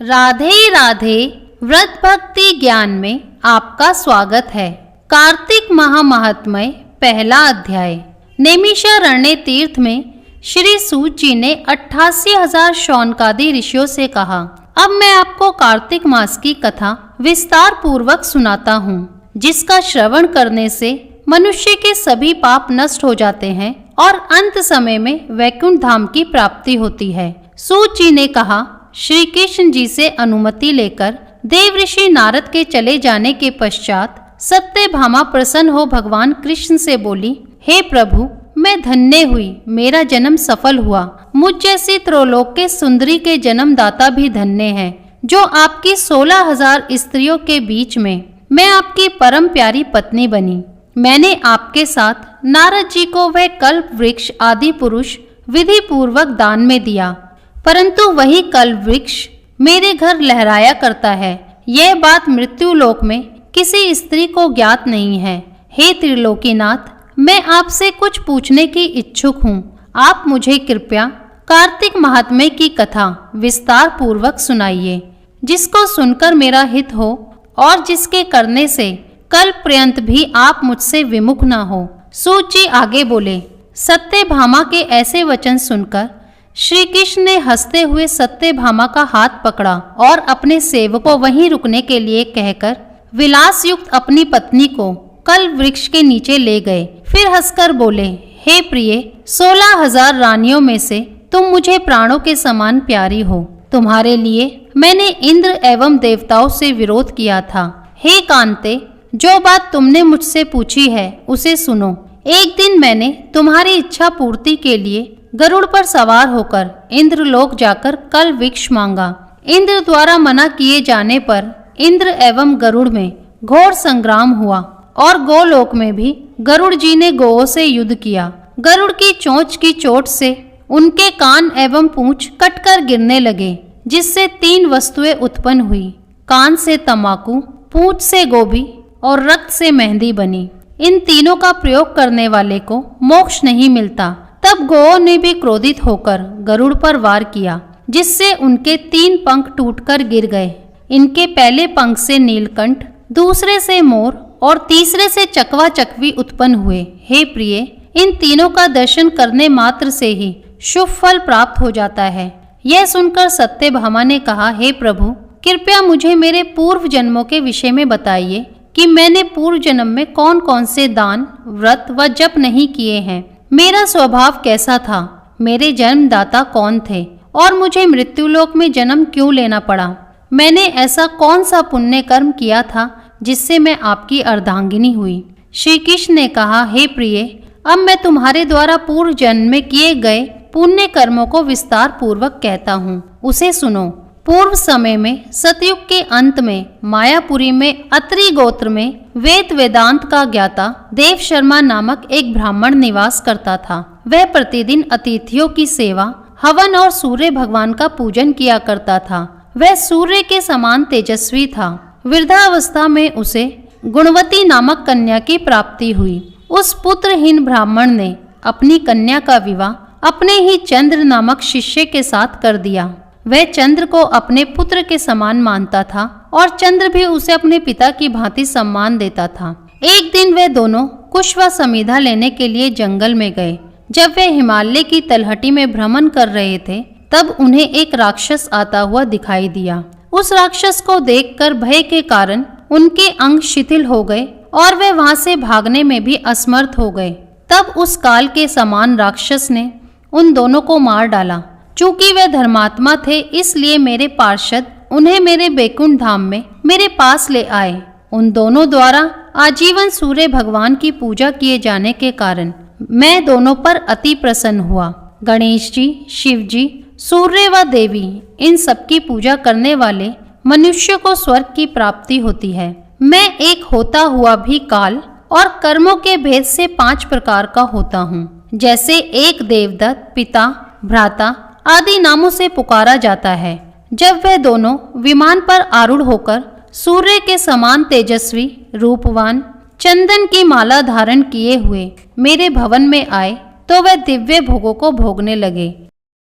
राधे राधे। व्रत भक्ति ज्ञान में आपका स्वागत है। कार्तिक महामहात्म्य पहला अध्याय। नैमिषारण्य तीर्थ में श्री सूत जी ने 88,000 शौनकादि ऋषियों से कहा, अब मैं आपको कार्तिक मास की कथा विस्तार पूर्वक सुनाता हूँ, जिसका श्रवण करने से मनुष्य के सभी पाप नष्ट हो जाते हैं और अंत समय में वैकुंठ धाम की प्राप्ति होती है। सूत जी ने कहा, श्री कृष्ण जी से अनुमति लेकर देव ऋषि नारद के चले जाने के पश्चात सत्यभामा प्रसन्न हो भगवान कृष्ण से बोली, हे प्रभु, मैं धन्य हुई, मेरा जन्म सफल हुआ। मुझ जैसी त्रिलोक के सुंदरी के जन्मदाता भी धन्य है, जो आपकी 16,000 स्त्रियों के बीच में मैं आपकी परम प्यारी पत्नी बनी। मैंने आपके साथ नारद जी को वह कल्प वृक्ष आदि पुरुष विधि पूर्वक दान में दिया, परंतु वही कल्प वृक्ष मेरे घर लहराया करता है। यह बात मृत्यु लोक में किसी स्त्री को ज्ञात नहीं है। हे त्रिलोकीनाथ, मैं आपसे कुछ पूछने की इच्छुक हूँ। आप मुझे कृपया कार्तिक महात्म्य की कथा विस्तार पूर्वक सुनाइए, जिसको सुनकर मेरा हित हो और जिसके करने से कल पर्यंत भी आप मुझसे विमुख न हो। सूत जी आगे बोले, सत्यभामा के ऐसे वचन सुनकर श्री कृष्ण ने हंसते हुए सत्यभामा का हाथ पकड़ा और अपने सेवक को वहीं रुकने के लिए कहकर विलास युक्त अपनी पत्नी को कल वृक्ष के नीचे ले गए। फिर हंसकर बोले, हे प्रिय, 16,000 रानियों में से तुम मुझे प्राणों के समान प्यारी हो। तुम्हारे लिए मैंने इंद्र एवं देवताओं से विरोध किया था। हे कांते, जो बात तुमने मुझसे पूछी है उसे सुनो। एक दिन मैंने तुम्हारी इच्छा पूर्ति के लिए गरुड़ पर सवार होकर इंद्रलोक जाकर कल वृक्ष मांगा। इंद्र द्वारा मना किए जाने पर इंद्र एवं गरुड़ में घोर संग्राम हुआ और गोलोक में भी गरुड़ जी ने गोओं से युद्ध किया। गरुड़ की चोंच की चोट से उनके कान एवं पूंछ कटकर गिरने लगे, जिससे 3 वस्तुएं उत्पन्न हुई। कान से तंबाकू, पूंछ से गोभी और रक्त से मेहंदी बनी। इन तीनों का प्रयोग करने वाले को मोक्ष नहीं मिलता। तब गोओं ने भी क्रोधित होकर गरुड़ पर वार किया, जिससे उनके 3 पंख टूटकर गिर गए। इनके पहले पंख से नीलकंठ, दूसरे से मोर और तीसरे से चकवा चकवी उत्पन्न हुए। हे प्रिय, इन तीनों का दर्शन करने मात्र से ही शुभ फल प्राप्त हो जाता है। यह सुनकर सत्यभामा ने कहा, हे प्रभु, कृपया मुझे मेरे पूर्व जन्मों के विषय में बताइए कि मैंने पूर्व जन्म में कौन कौन से दान, व्रत व जप नहीं किए हैं। मेरा स्वभाव कैसा था, मेरे जन्मदाता कौन थे और मुझे मृत्युलोक में जन्म क्यों लेना पड़ा। मैंने ऐसा कौन सा पुण्य कर्म किया था जिससे मैं आपकी अर्धांगिनी हुई। श्री कृष्ण ने कहा, हे प्रिय, अब मैं तुम्हारे द्वारा पूर्व जन्म में किए गए पुण्य कर्मों को विस्तार पूर्वक कहता हूँ, उसे सुनो। पूर्व समय में सतयुग के अंत में मायापुरी में अत्रि गोत्र में वेद वेदांत का ज्ञाता देव शर्मा नामक एक ब्राह्मण निवास करता था। वह प्रतिदिन अतिथियों की सेवा, हवन और सूर्य भगवान का पूजन किया करता था। वह सूर्य के समान तेजस्वी था। वृद्धावस्था में उसे गुणवती नामक कन्या की प्राप्ति हुई। उस पुत्रहीन ब्राह्मण ने अपनी कन्या का विवाह अपने ही चंद्र नामक शिष्य के साथ कर दिया। वह चंद्र को अपने पुत्र के समान मानता था और चंद्र भी उसे अपने पिता की भांति सम्मान देता था। एक दिन वे दोनों कुश व समीधा लेने के लिए जंगल में गए। जब वे हिमालय की तलहटी में भ्रमण कर रहे थे, तब उन्हें एक राक्षस आता हुआ दिखाई दिया। उस राक्षस को देखकर भय के कारण उनके अंग शिथिल हो गए और वे वहां से भागने में भी असमर्थ हो गए। तब उस काल के समान राक्षस ने उन दोनों को मार डाला। चूंकि वे धर्मात्मा थे, इसलिए मेरे पार्षद उन्हें मेरे वैकुंठ धाम में मेरे पास ले आए। उन दोनों द्वारा आजीवन सूर्य भगवान की पूजा किए जाने के कारण मैं दोनों पर अति प्रसन्न हुआ। गणेश जी, शिव जी, सूर्य व देवी, इन सबकी पूजा करने वाले मनुष्य को स्वर्ग की प्राप्ति होती है। मैं एक होता हुआ भी काल और कर्मों के भेद से 5 प्रकार का होता हूँ। जैसे एक देवदत्त, पिता, भ्राता आदि नामों से पुकारा जाता है। जब वह दोनों विमान पर आरूढ़ होकर सूर्य के समान तेजस्वी, रूपवान, चंदन की माला धारण किए हुए मेरे भवन में आए, तो वह दिव्य भोगों को भोगने लगे।